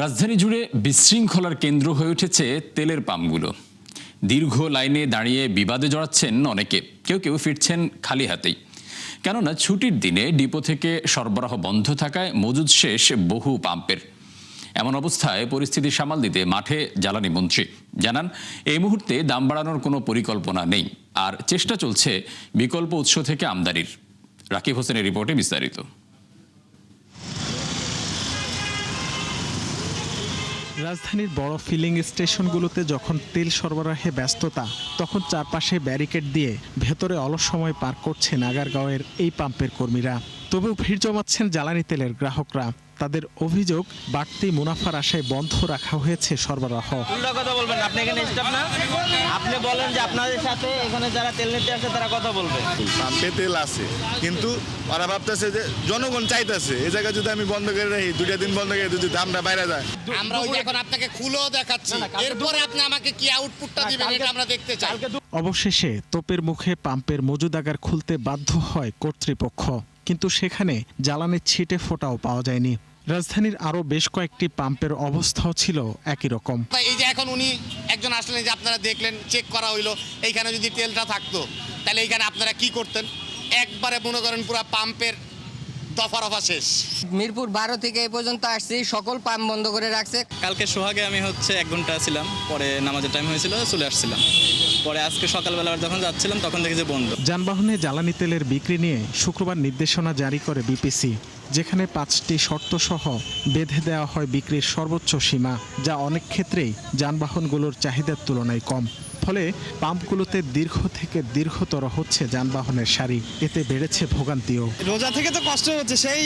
রাজধানী জুড়ে বিশৃঙ্খলার কেন্দ্র হয়ে উঠেছে তেলের পাম্পগুলো। দীর্ঘ লাইনে দাঁড়িয়ে বিবাদে জড়াচ্ছেন অনেকে, কেউ কেউ ফিরছেন খালি হাতেই। কেননা ছুটির দিনে ডিপো থেকে সরবরাহ বন্ধ থাকায় মজুদ শেষ বহু পাম্পের। এমন অবস্থায় পরিস্থিতি সামাল দিতে মাঠে জ্বালানি মন্ত্রী জানান, এই মুহূর্তে দাম বাড়ানোর কোনো পরিকল্পনা নেই, আর চেষ্টা চলছে বিকল্প উৎস থেকে আমদানির। রাকিব হোসেনের রিপোর্টে বিস্তারিত। রাজধানীর বড় ফিলিং স্টেশনগুলোতে যখন তেল সরবরাহে ব্যস্ততা, তখন চারপাশে ব্যারিকেড দিয়ে ভেতরে অলস সময় পার করছেন আগারগাঁওয়ের এই পাম্পের কর্মীরা। তবেও ভিড় জমাচ্ছেন জ্বালানি তেলের গ্রাহকরা। তাদের অভিযোগ, বাড়তি মুনাফার আশায় বন্ধ রাখা হয়েছে সরবরাহ। কথা বলবেন আপনি, এখানে স্টাফ না, আপনি বলেন যে আপনাদের সাথে এখানে যারা তেল নিতে আসে তারা কথা বলবে। পাম্পে তেল আছে, কিন্তু ওরা ভাবতেছে যে জনগণ চাইতেছে এই জায়গায় যদি আমি বন্ধ করে রাখি, 2টা দিন বন্ধ করে যদি দামটা বাইরে যায়। আমরা এখন আপনাকে খুলেও দেখাচ্ছি, এরপরে আপনি আমাকে কি আউটপুটটা দিবেন এটা আমরা দেখতে চাই। অবশেষে তোপের মুখে পাম্পের মজুদাগার খুলতে বাধ্য হয় কর্তৃপক্ষ, কিন্তু সেখানে জ্বালানির ছিটে ফোঁটাও পাওয়া যায়নি। রাজধানীর আরও বেশ কয়েকটি পাম্পের অবস্থাও ছিল একই রকম। এই যে এখন উনি একজন আসলেন, যে আপনারা দেখলেন, চেক করা হইলো, এইখানে যদি তেলটা থাকতো তাহলে এইখানে আপনারা কি করতেন? একবারে মনে করেন পুরো পাম্পের দফা শেষ। মিরপুর 12 থেকে এই পর্যন্ত আসছি, সকল পাম্প বন্ধ করে রাখছে। কালকে সোহাগে আমি 1 ঘন্টা ছিলাম, পরে নামাজের টাইম হয়েছিল, চলে আসছিলাম। পরে আজকে সকালবেলা যখন যাচ্ছিলাম তখন দেখি যে বন্ধ। যানবাহনে জ্বালানি তেলের বিক্রি নিয়ে শুক্রবার নির্দেশনা জারি করে বিপিসি, যেখানে 5টি শর্ত সহ বেঁধে দেওয়া হয় বিক্রির সর্বোচ্চ সীমা, যা অনেক ক্ষেত্রেই যানবাহনগুলোর চাহিদার তুলনায় কম। ফলে পাম্পগুলোতে দীর্ঘ থেকে দীর্ঘতর হচ্ছে যানবাহনের সারি, এতে বেড়েছে ভোগান্তিও। রোজা থেকে তো কষ্ট হচ্ছে, সেই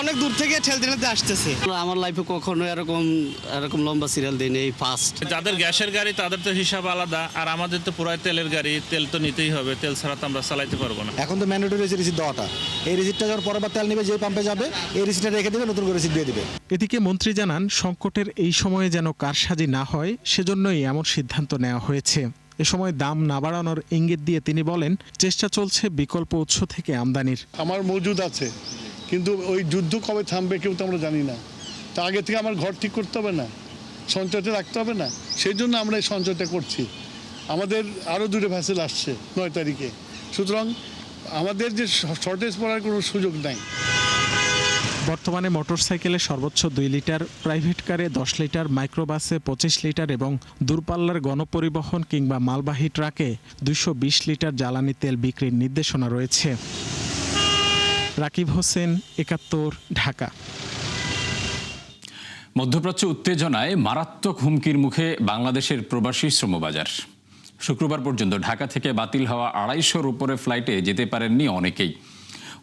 অনেক দূর থেকে ঠেলতে আসতেছে। আমার লাইফে কখনো এরকম লম্বা সিরিয়াল দিইনি, এই ফার্স্ট। যাদের গ্যাসের গাড়ি তাদের তো হিসাব আলাদা, আর আমাদের তো পুরো তেলের গাড়ি, তেল তো নিতেই হবে, তেল ছাড়া তো আমরা চালাইতে পারবো না। এখন তো ম্যান্ডেটরি রিসিট দেওয়াটা, এই রিসিটটা যখন পরেরবার তেল নেবে যে পাম্পে যাবে, এই রিসিটটা রেখে দেবে, নতুন করে রিসিট দিয়ে দিবে। এদিকে মন্ত্রী জানান, সংকটের এই সময়ে যেন কারসাজি না হয় সেজন্যই এমন সিদ্ধান্ত নেওয়া হয়েছে। এ সময় দাম না বাড়ানোর ইঙ্গিত দিয়ে তিনি বলেন, চেষ্টা চলছে বিকল্প উৎস থেকে আমদানির। আমার মজুদ আছে, কিন্তু ওই যুদ্ধ কবে থামবে কেউ তো আমরা জানি না। তা আগে থেকে আমার ঘর ঠিক করতে হবে না, সঞ্চয়তে রাখতে হবে না? সেই জন্য আমরা এই সঞ্চয়টা করছি। আমাদের আরও 2টা ভ্যাসেল আসছে 9 তারিখে, সুতরাং আমাদের যে শর্টেজ পড়ার কোনো সুযোগ নাই। বর্তমানে মোটরসাইকেলে সর্বোচ্চ 2 লিটার, প্রাইভেট কারে 10 লিটার, মাইক্রোবাসে 25 লিটার এবং দূরপাল্লার গণপরিবহন কিংবা মালবাহী ট্রাকে 220 লিটার জ্বালানি তেল বিক্রির নির্দেশনা রয়েছে। রাকিব হোসেন, 71, ঢাকা। মধ্যপ্রাচ্য উত্তেজনায় মারাত্মক হুমকির মুখে বাংলাদেশের প্রবাসী শ্রমবাজার। শুক্রবার পর্যন্ত ঢাকা থেকে বাতিল হওয়া 250-র উপরে ফ্লাইটে যেতে পারেননি অনেকেই।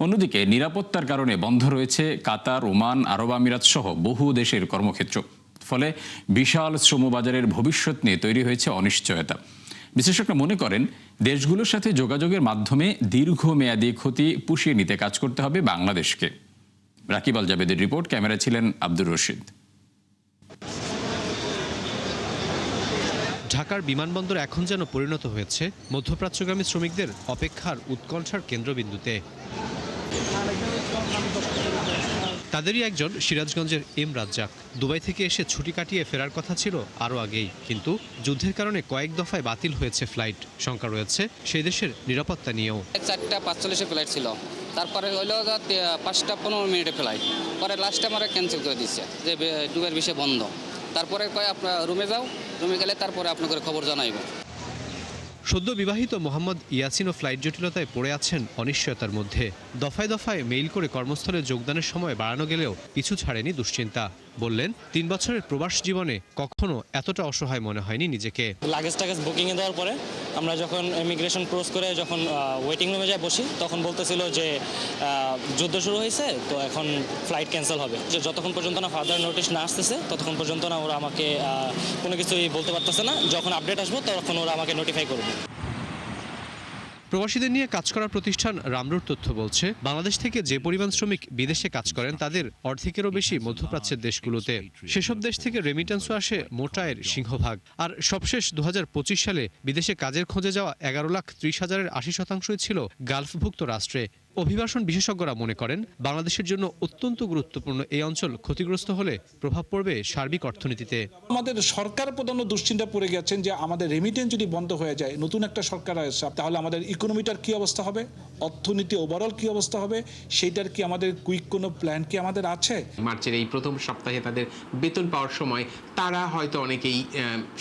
অন্যদিকে নিরাপত্তার কারণে বন্ধ রয়েছে কাতার, ওমান, আরব আমিরাত সহ বহু দেশের কর্মক্ষেত্র। ফলে বিশাল শ্রমবাজারের ভবিষ্যৎ নিয়ে তৈরি হয়েছে অনিশ্চয়তা। বিশেষজ্ঞরা মনে করেন, দেশগুলোর সাথে যোগাযোগের মাধ্যমে দীর্ঘমেয়াদী ক্ষতি পুষিয়ে নিতে কাজ করতে হবে বাংলাদেশকে। রাকিব আল জাবেদের রিপোর্ট, ক্যামেরা ছিলেন আব্দুর রশিদ। ঢাকার বিমানবন্দর এখন যেন পরিণত হয়েছে মধ্যপ্রাচ্যগামী শ্রমিকদের অপেক্ষার উৎকণ্ঠার কেন্দ্রবিন্দুতে। তাদেরই একজন সিরাজগঞ্জের এম রাজ্জাক। দুবাই থেকে এসে ছুটি কাটিয়ে ফেরার কথা ছিল আরও আগেই, কিন্তু যুদ্ধের কারণে কয়েক দফায় বাতিল হয়েছে ফ্লাইট। শঙ্কা রয়েছে সেই দেশের নিরাপত্তা নিয়েও। 4:45 ফ্লাইট ছিল, তারপরে হইলো 5:15 মিনিটে ফ্লাইট, পরে লাস্টে আমরা ক্যান্সেল করে দিচ্ছে যে দুবাইয়ের বিষয়ে বন্ধ। তারপরে কয় আপনার রুমে যাও, রুমে গেলে তারপরে আপনাকে খবর জানাইব। সদ্য বিবাহিত মোহাম্মদ ইয়াসিনও ফ্লাইট জটিলতায় পড়ে আছেন অনিশ্চয়তার মধ্যে। দফায় দফায় মেইল করে কর্মস্থলে যোগদানের সময় বাড়ানো গেলেও পিছু ছাড়েনি দুশ্চিন্তা। বললেন, 3 বছরের প্রবাস জীবনে কখনো এতটা অসহায় মনে হয়নি নিজেকে। লাগেজ টাগেজ বুকিংয়ে দেওয়ার পরে আমরা যখন ইমিগ্রেশন ক্রস করে যখন ওয়েটিং রুমে যাই বসি, তখন বলতেছিল যে যুদ্ধ শুরু হয়েছে, তো এখন ফ্লাইট ক্যান্সেল হবে। যে যতক্ষণ পর্যন্ত না ফার্দার নোটিশ না আসতেছে ততক্ষণ পর্যন্ত না ওরা আমাকে কোনো কিছুই বলতে পারতেছে না। যখন আপডেট আসবো তখন ওরা আমাকে নোটিফাই করবে। প্রবাসীদের নিয়ে কাজ করার প্রতিষ্ঠান রামরুর তথ্য বলছে, বাংলাদেশ থেকে যে পরিমাণ শ্রমিক বিদেশে কাজ করেন তাদের অর্ধেকেরও বেশি মধ্যপ্রাচ্যের দেশগুলোতে। সেসব দেশ থেকে রেমিটেন্সও আসে মোটায়ের সিংহভাগ। আর সবশেষ 2025 সালে বিদেশে কাজের খোঁজে যাওয়া 11,30,000-এর 80% ছিল গালফভুক্ত রাষ্ট্রে। অভিবাসন বিশেষজ্ঞরা মনে করেন বাংলাদেশের জন্য অত্যন্ত গুরুত্বপূর্ণ এই অঞ্চল ক্ষতিগ্রস্ত হলে প্রভাব পড়বে সার্বিক অর্থনীতিতে। আমাদের সরকার প্রধান দুশ্চিন্তা পড়ে গেছেন যে আমাদের রেমিটেন্স যদি বন্ধ হয়ে যায়, নতুন একটা সরকার আসে, তাহলে আমাদের ইকোনমিটার কি অবস্থা হবে, অর্থনীতি ওভারঅল কি অবস্থা হবে, সেইটার কি আমাদের কুইক কোনো প্ল্যান কি আমাদের আছে? মার্চের এই প্রথম সপ্তাহে তাদের বেতন পাওয়ার সময় তারা হয়তো অনেকেই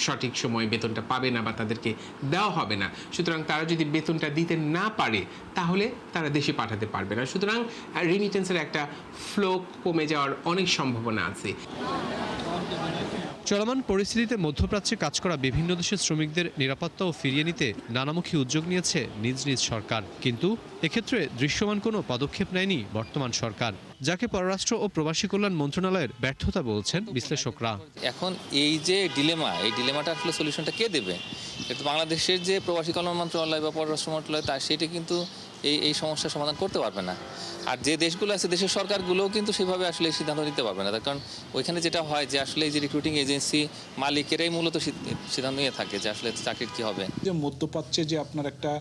সঠিক সময় বেতনটা পাবে না বা তাদেরকে দেওয়া হবে না। সুতরাং তারা যদি বেতনটা দিতে না পারে তাহলে তারা দেশে পাঠাতে পারবে না। সুতরাং রেমিটেন্সের একটা ফ্লো কমে যাওয়ার অনেক সম্ভাবনা আছে। চলমান পরিস্থিতিতে মধ্যপ্রাচ্যে কাজ করা বিভিন্ন দেশের শ্রমিকদের নিরাপত্তা ও ফিরিয়ে নিতে নানামুখী উদ্যোগ নিয়েছে নিজ নিজ সরকার, কিন্তু এক্ষেত্রে দৃশ্যমান কোনো পদক্ষেপ নেয়নি বর্তমান সরকার, যাকে পররাষ্ট্র ও প্রবাসী কল্যাণ মন্ত্রণালয়ের ব্যর্থতা বলছেন বিশ্লেষকরা। এখন এই যে ডিলেমা, এই ডিলেমাটা আসলে সলিউশনটা কে দেবে? এটা বাংলাদেশের যে প্রবাসী কল্যাণ মন্ত্রণালয় বা পররাষ্ট্র মন্ত্রণালয় তার সেটা কিন্তু এই সমস্যার সমাধান করতে পারবে না। আর যে দেশগুলো আছে, দেশের সরকারগুলোও কিন্তু সেভাবে আসলে সিদ্ধান্ত নিতে পারবে না, তার কারণ ওইখানে যেটা হয় যে আসলে এই যে রিক্রুটিং এজেন্সি মালিকেরাই মূলত সিদ্ধান্ত নিয়ে থাকে যে আসলে চাকরির কি হবে। যে মধ্যপ্রাচ্যে যে আপনার একটা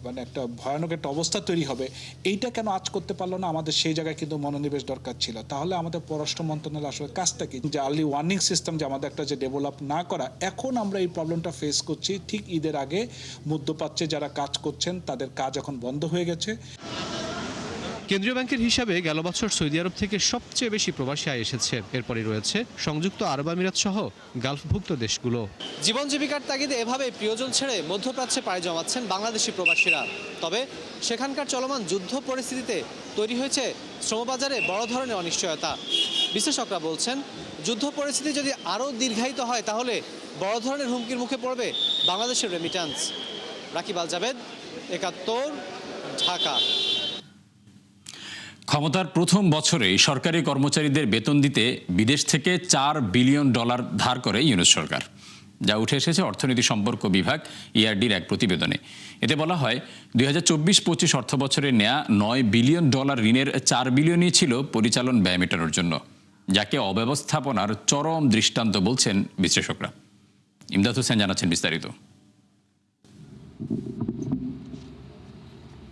মানে একটা ভয়ানক একটা অবস্থা তৈরি হবে, এইটা কেন আজ করতে পারলো না? আমাদের সেই জায়গায় কিন্তু মনোনিবেশ দরকার ছিল। তাহলে আমাদের পররাষ্ট্র মন্ত্রণালয় আসলে কাজটা কি, যে আর্লি ওয়ার্নিং সিস্টেম যে আমাদের একটা যে ডেভেলপ না করা, এখন আমরা এই প্রবলেমটা ফেস করছি। ঠিক ঈদের আগে মধ্যপ্রাচ্যে যারা কাজ করছেন তাদের কাজ এখন বন্ধ হয়ে গেছে। কেন্দ্রীয় ব্যাংকের হিসাবে গেল বছর সৌদি আরব থেকে সবচেয়ে বেশি প্রবাসী আয় এসেছে। এরপরই রয়েছে সংযুক্ত আরব আমিরাত সহ গালফভুক্ত দেশগুলো। জীবন জীবিকার তাগিদে এভাবে প্রিয়জন ছেড়ে মধ্যপ্রাচ্যে পাড়ি জমাচ্ছেন বাংলাদেশি প্রবাসীরা। তবে সেখানকার চলমান যুদ্ধ পরিস্থিতিতে তৈরি হয়েছে শ্রমবাজারে বড় ধরনের অনিশ্চয়তা। বিশ্লেষকরা বলছেন, যুদ্ধ পরিস্থিতি যদি আরও দীর্ঘায়িত হয় তাহলে বড় ধরনের হুমকির মুখে পড়বে বাংলাদেশের রেমিট্যান্স। রাকিব আল জাবেদ, ৭১, ঢাকা। ক্ষমতার প্রথম বছরেই সরকারি কর্মচারীদের বেতন দিতে বিদেশ থেকে $4 বিলিয়ন ধার করে ইউনূস সরকার, যা উঠে এসেছে অর্থনীতি সম্পর্ক বিভাগ ইআরডির এক প্রতিবেদনে। এতে বলা হয় 2024-25 অর্থবছরে নেয়া $9 বিলিয়ন ঋণের $4 বিলিয়নই ছিল পরিচালন ব্যয় মেটানোর জন্য, যাকে অব্যবস্থাপনার চরম দৃষ্টান্ত বলছেন বিশ্লেষকরা। ইমদাদ হোসেন জানাচ্ছেন বিস্তারিত।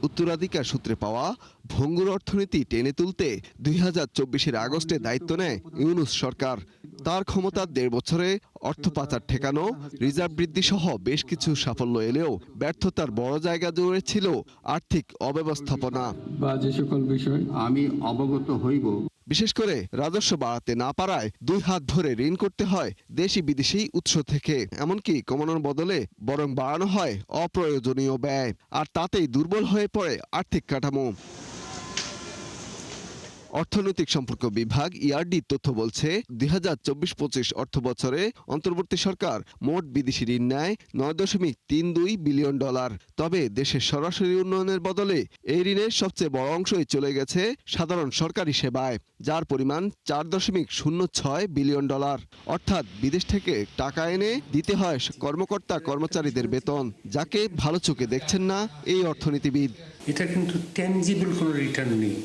উত্তরাধিকার সূত্রে পাওয়া ভঙ্গুর অর্থনীতি টেনে তুলতে 2024-এর আগস্টে দায়িত্ব নেয় ইউনূস সরকার। তার ক্ষমতার 1.5 বছরে অর্থ পাচার ঠেকানো, রিজার্ভ বৃদ্ধি সহ বেশ কিছু সাফল্য এলেও ব্যর্থতার বড় জায়গা জুড়ে ছিল আর্থিক অব্যবস্থাপনা। বা যে সকল বিষয় আমি অবগত হইব, বিশেষ করে রাজস্ব বাড়াতে না পারায় 2 হাত ধরে ঋণ করতে হয় দেশি বিদেশি উৎস থেকে, এমনকি কমানোর বদলে বরং বাড়ানো হয় অপ্রয়োজনীয় ব্যয়, আর তাতেই দুর্বল হয়ে পড়ে আর্থিক কাঠামো। অর্থনৈতিক সম্পর্ক বিভাগ ইআরডি তথ্য বলছে 2024-25 অর্থ বছরে অন্তর্বর্তী সরকার মোট বিদেশি ঋণ নেয় $9.32 বিলিয়ন। তবে দেশের সরাসরি উন্নয়নের বদলে এই ঋণের সবচেয়ে বড় অংশই চলে গেছে সাধারণ সরকারি সেবায়, যার পরিমাণ $4.06 বিলিয়ন। অর্থাৎ বিদেশ থেকে টাকা এনে দিতে হয় কর্মকর্তা কর্মচারীদের বেতন, যাকে ভালো চোখে দেখছেন না এই অর্থনীতিবিদ। এটা কিন্তু ট্যানজিবল কোনো রিটার্ন নেই।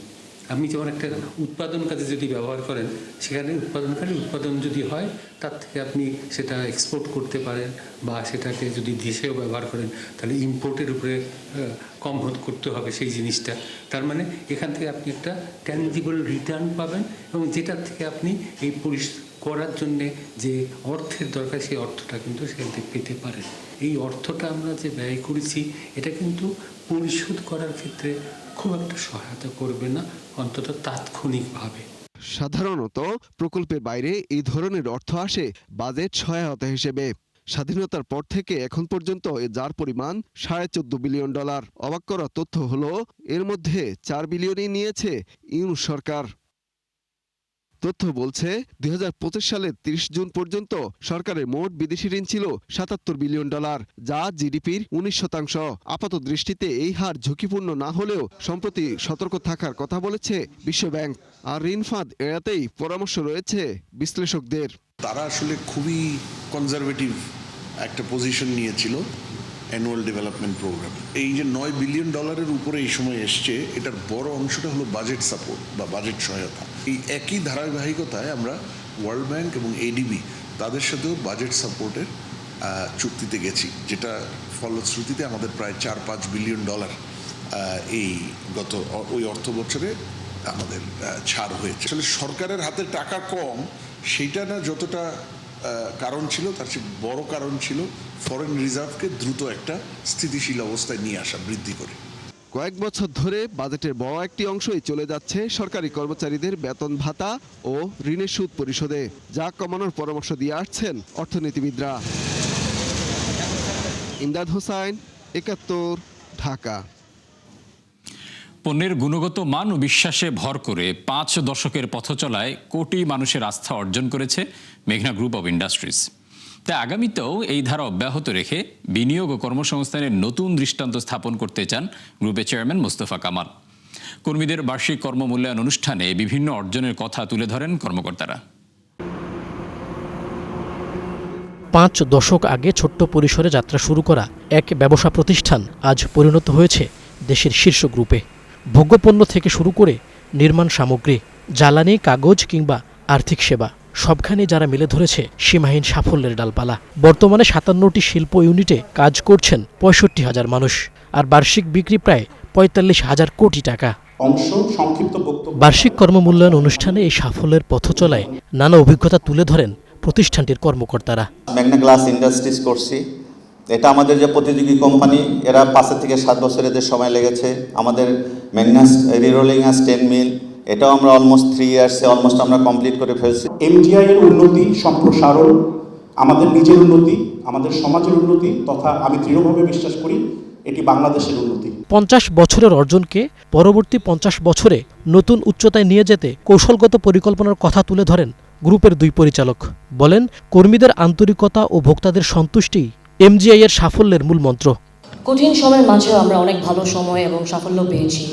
আপনি যেমন একটা উৎপাদন কাজে যদি ব্যবহার করেন, সেখানে উৎপাদনকারী উৎপাদন যদি হয় তার থেকে আপনি সেটা এক্সপোর্ট করতে পারেন, বা সেটাকে যদি দেশেও ব্যবহার করেন তাহলে ইম্পোর্টের উপরে কম করতে হবে সেই জিনিসটা। তার মানে এখান থেকে আপনি একটা ট্যানজিবল রিটার্ন পাবেন, এবং যেটার থেকে আপনি এই করার জন্যে যে অর্থের দরকার সেই অর্থটা কিন্তু সেখান থেকে পেতে পারেন। এই অর্থটা আমরা যে ব্যয় করেছি এটা কিন্তু পরিশোধ করার ক্ষেত্রে খুব একটা সহায়তা করবে না, অন্তত তাৎক্ষণিকভাবে। সাধারণত প্রকল্পের বাইরে এই ধরনের অর্থ আসে বাজেট সহায়তা হিসেবে। স্বাধীনতার পর থেকে এখন পর্যন্ত যার পরিমাণ $14.5 বিলিয়ন। অবাক করা তথ্য হলো এর মধ্যে $4 বিলিয়নই নিয়েছে ইউনূস সরকার। তথ্য বলছে 2025 সালের 30 জুন পর্যন্ত সরকারের মোট বিদেশি ঋণ ছিল $77 বিলিয়ন, যা জিডিপির 19%। আপাত দৃষ্টিতে এই হার ঝুঁকিপূর্ণ না হলেও সম্প্রতি সতর্ক থাকার কথা বলেছে বিশ্বব্যাংক। আর ঋণ ফাঁদ এড়াতেই পরামর্শ রয়েছে বিশ্লেষকদের। তারা আসলে খুবই কনজারভেটিভ একটা পজিশন নিয়েছিল অ্যানুয়াল ডেভেলপমেন্ট প্রোগ্রাম। এই যে $9 বিলিয়ন উপরে এই সময় এসছে, এটার বড় অংশটা হলো বাজেট সাপোর্ট বা বাজেট সহায়তা। এই একই ধারাবাহিকতায় আমরা ওয়ার্ল্ড ব্যাংক এবং এডিবি তাদের সাথেও বাজেট সাপোর্টের চুক্তিতে গেছি, যেটা ফলশ্রুতিতে আমাদের প্রায় $4-5 বিলিয়ন এই গত ওই অর্থ বছরে আমাদের ছাড় হয়েছে। আসলে সরকারের হাতে টাকা কম সেইটা না যতটা কারণ ছিল, তার চেয়ে বড় কারণ ছিল ফরেন রিজার্ভকে দ্রুত একটা স্থিতিশীল অবস্থায় নিয়ে আসা, বৃদ্ধি করে। কয়েক বছর ধরে বাজেটের বড় একটি অংশই চলে যাচ্ছে সরকারি কর্মচারীদের বেতন ভাতা ও ঋণের সুদ পরিশোধে, যা কমানোর পরামর্শ দিয়ে আসছেন অর্থনীতিবিদরা। ইমদাদ হোসাইন, ৭১, ঢাকা। পণ্যের গুণগত মান ও বিশ্বাসে ভর করে ৫ দশকের পথচলায় কোটি মানুষের আস্থা অর্জন করেছে মেঘনা গ্রুপ অব ইন্ডাস্ট্রিজ। তাই আগামীতেও এই ধারা অব্যাহত রেখে বিনিয়োগ ও কর্মসংস্থানের নতুন দৃষ্টান্ত স্থাপন করতে চান গ্রুপের চেয়ারম্যান মোস্তফা কামাল। কর্মীদের বার্ষিক কর্মমূল্যায়ন অনুষ্ঠানে বিভিন্ন অর্জনের কথা তুলে ধরেন কর্মকর্তারা। ৫ দশক আগে ছোট্ট পরিসরে যাত্রা শুরু করা এক ব্যবসা প্রতিষ্ঠান আজ পরিণত হয়েছে দেশের শীর্ষ গ্রুপে। ভোগ্যপণ্য থেকে শুরু করে নির্মাণ সামগ্রী, জ্বালানি, কাগজ কিংবা আর্থিক সেবা সবখানে যারা মেলে ধরেছে সীমাহীন সাফল্যের ডালপালা। বর্তমানে ৫৭টি শিল্প ইউনিটে কাজ করছেন ৬৫,০০০ মানুষ, আর বার্ষিক বিক্রি প্রায় ৪৫,০০০ কোটি টাকা। বার্ষিক কর্মমূল্যায়ন অনুষ্ঠানে এই সাফল্যের পথচলায় নানা অভিজ্ঞতা তুলে ধরেন প্রতিষ্ঠানটির কর্মকর্তারা। মেঘনা গ্লাস ইন্ডাস্ট্রিজ করছি, এটা আমাদের যে প্রতিযোগী কোম্পানি, এরা ৫ থেকে ৭ বছর এদের সময় লেগেছে। আমাদের মেঘনা রিরোলিং আর স্টেন মিল, এটাও আমরা অলমোস্ট 3 ইয়ার্সে অলমোস্ট আমরা কমপ্লিট করে ফেলছি। এমজিআই এর উন্নতি, সম্প্রসারণ, আমাদের নিজের উন্নতি, আমাদের সমাজের উন্নতি, তথা আমি দৃঢ়ভাবে বিশ্বাস করি এটি বাংলাদেশের উন্নতি। ৫০ বছরের অর্জনকে পরবর্তী ৫০ বছরে নতুন উচ্চতায় নিয়ে যেতে কৌশলগত পরিকল্পনার কথা তুলে ধরেন গ্রুপের 2 পরিচালক। বলেন, কর্মীদের আন্তরিকতা ও ভোক্তাদের সন্তুষ্টি এমজিআই এর সাফল্যের মূল মন্ত্র। কঠিন সময়ের মাঝেও আমরা অনেক ভালো সময় এবং সাফল্য পেয়েছি।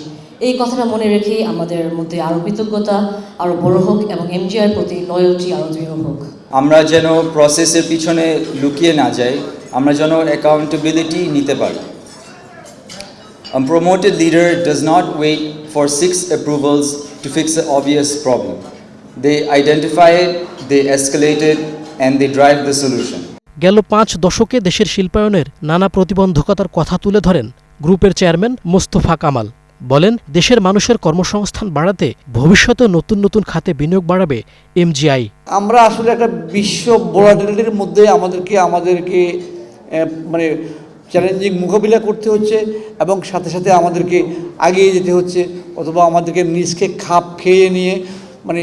এই কথাটা মনে রেখেই আমাদের মধ্যে আরও কৃতজ্ঞতা আরও বড় হোক এবং এমজিআই এর প্রতি লয়্যালটি আরও দৃঢ় হোক। আমরা যেন প্রসেসের পিছনে লুকিয়ে না যাই, আমরা যেন অ্যাকাউন্টেবিলিটি নিতে পারি। A promoted leader does not wait for 6 approvals to fix an obvious problem. They identify it, they escalate it, and they drive the solution. গেল 5 দশকে দেশের শিল্পায়নের নানা প্রতিবন্ধকতার কথা তুলে ধরেন গ্রুপের চেয়ারম্যান মোস্তফা কামাল। বলেন, দেশের মানুষের কর্মসংস্থান বাড়াতে ভবিষ্যতে নতুন নতুন খাতে বিনিয়োগ বাড়াবে এমজিআই। আমরা আসলে একটা বিশ্ব ভোলাটিলিটির মধ্যে আমাদেরকে মানে চ্যালেঞ্জিং মোকাবিলা করতে হচ্ছে এবং সাথে সাথে আমাদেরকে এগিয়ে যেতে হচ্ছে, অথবা আমাদেরকে নিজকে খাপ খেয়ে নিয়ে মানে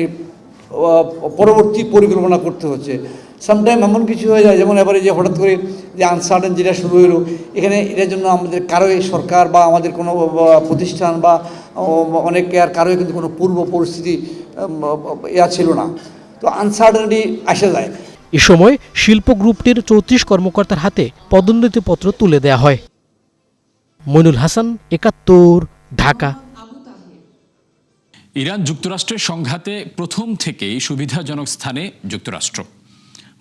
পরবর্তী পরিকল্পনা করতে হচ্ছে। সামটাইম এমন কিছু হয়ে যায়, যেমন এবারে যে হঠাৎ করে যে আনসার্টেন যেটা শুরু হলো, এখানে এটার জন্য আমাদের কারোই সরকার বা আমাদের কোনো প্রতিষ্ঠান বা অনেকে আর কারোই কিন্তু কোনো পূর্ব পরিস্থিতি ছিল না, তো আনসার্টেনিটি আসে যায়। এ সময় শিল্প গ্রুপটির ৩৪ কর্মকর্তার হাতে পদোন্নতিপত্র তুলে দেয়া হয়। মইনুল হাসান, ৭১, ঢাকা। ইরান যুক্তরাষ্ট্রের সংঘাতে প্রথম থেকেই সুবিধাজনক স্থানে যুক্তরাষ্ট্র।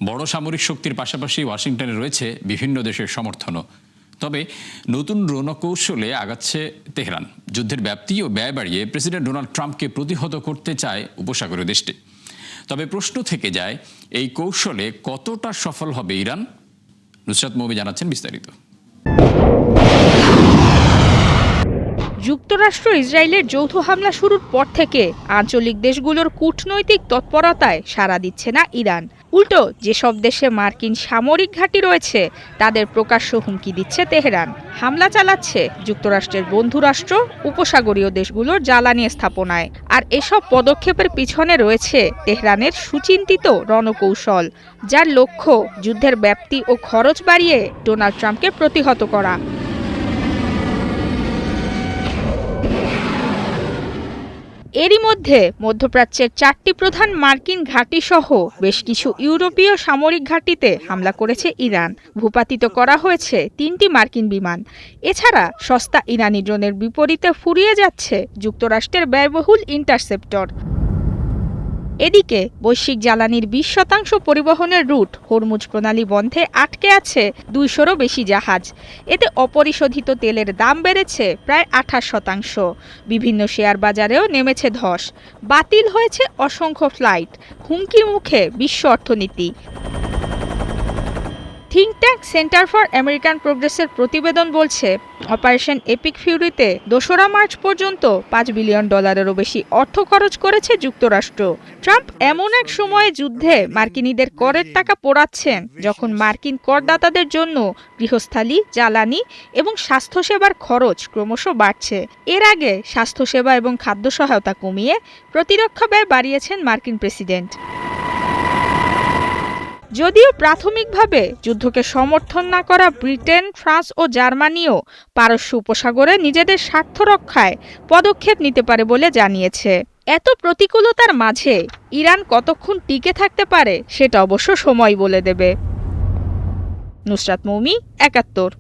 বড় সামরিক শক্তির পাশাপাশি ওয়াশিংটনে রয়েছে বিভিন্ন দেশের সমর্থনও। তবে নতুন রণকৌশলে আগাচ্ছে তেহরান। যুদ্ধের ব্যাপ্তি ও ব্যয় বাড়িয়ে প্রেসিডেন্ট ডোনাল্ড ট্রাম্পকে প্রতিহত করতে চায় উপসাগরীয় দেশটি। তবে প্রশ্ন থেকে যায়, এই কৌশলে কতটা সফল হবে ইরান? নুসরাত মৌমি জানাচ্ছেন বিস্তারিত। যুক্তরাষ্ট্র ইসরায়েলের যৌথ হামলা শুরুর পর থেকে আঞ্চলিক দেশগুলোর কূটনৈতিক তৎপরতায় সাড়া দিচ্ছে না ইরান। উল্টো যেসব দেশে মার্কিন সামরিক ঘাঁটি রয়েছে তাদের প্রকাশ্য হুমকি দিচ্ছে তেহরান। হামলা চালাচ্ছে যুক্তরাষ্ট্রের বন্ধুরাষ্ট্র উপসাগরীয় দেশগুলোর জ্বালানি স্থাপনায়। আর এসব পদক্ষেপের পিছনে রয়েছে তেহরানের সুচিন্তিত রণকৌশল, যার লক্ষ্য যুদ্ধের ব্যাপ্তি ও খরচ বাড়িয়ে ডোনাল্ড ট্রাম্পকে প্রতিহত করা। এরই মধ্যে মধ্যপ্রাচ্যের 4টি প্রধান মার্কিন ঘাঁটি সহ বেশ কিছু ইউরোপীয় সামরিক ঘাঁটিতে হামলা করেছে ইরান। ভূপাতিত করা হয়েছে 3টি মার্কিন বিমান। এছাড়া সস্তা ইরানি ড্রোনের বিপরীতে ফুরিয়ে যাচ্ছে যুক্তরাষ্ট্রের ব্যয়বহুল ইন্টারসেপ্টর। এদিকে বৈশ্বিক জ্বালানির 20% পরিবহনের রুট হরমুজ প্রণালী বন্ধে আটকে আছে 200-রও বেশি জাহাজ। এতে অপরিশোধিত তেলের দাম বেড়েছে প্রায় 28%। বিভিন্ন শেয়ার বাজারেও নেমেছে ধস। বাতিল হয়েছে অসংখ্য ফ্লাইট। হুমকির মুখে বিশ্ব অর্থনীতি। Think tank center for American প্রোগ্রেসের প্রতিবেদন বলছে অপারেশন এপিক ফিউরিতে ২রা মার্চ পর্যন্ত $5 বিলিয়ন বেশি অর্থ খরচ করেছে যুক্তরাষ্ট্র। ট্রাম্প এমন এক সময়ে যুদ্ধে মার্কিনীদের করের টাকা পোড়াচ্ছেন যখন মার্কিন করদাতাদের জন্য গৃহস্থালী, জ্বালানি এবং স্বাস্থ্যসেবার খরচ ক্রমশ বাড়ছে। এর আগে স্বাস্থ্যসেবা এবং খাদ্য সহায়তা কমিয়ে প্রতিরক্ষা ব্যয় বাড়িয়েছেন মার্কিন প্রেসিডেন্ট। যদিও প্রাথমিকভাবে যুদ্ধকে সমর্থন না করা ব্রিটেন, ফ্রান্স ও জার্মানিও পারস্য উপসাগরে নিজেদের স্বার্থ রক্ষায় পদক্ষেপ নিতে পারে বলে জানিয়েছে। এত প্রতিকূলতার মাঝে ইরান কতক্ষণ টিকে থাকতে পারে সেটা অবশ্য সময় বলে দেবে। নুসরাত মৌমি, ৭১।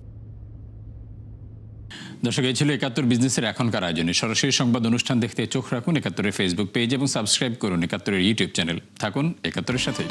দর্শক, এই ছিল ৭১ বিজনেসের এখনকার আয়োজনে। সরাসরি সংবাদ অনুষ্ঠান দেখতে চোখ রাখুন ৭১-এর ফেসবুক পেজ এবং সাবস্ক্রাইব করুন ৭১-এর ইউটিউব চ্যানেল। থাকুন ৭১-এর সাথেই।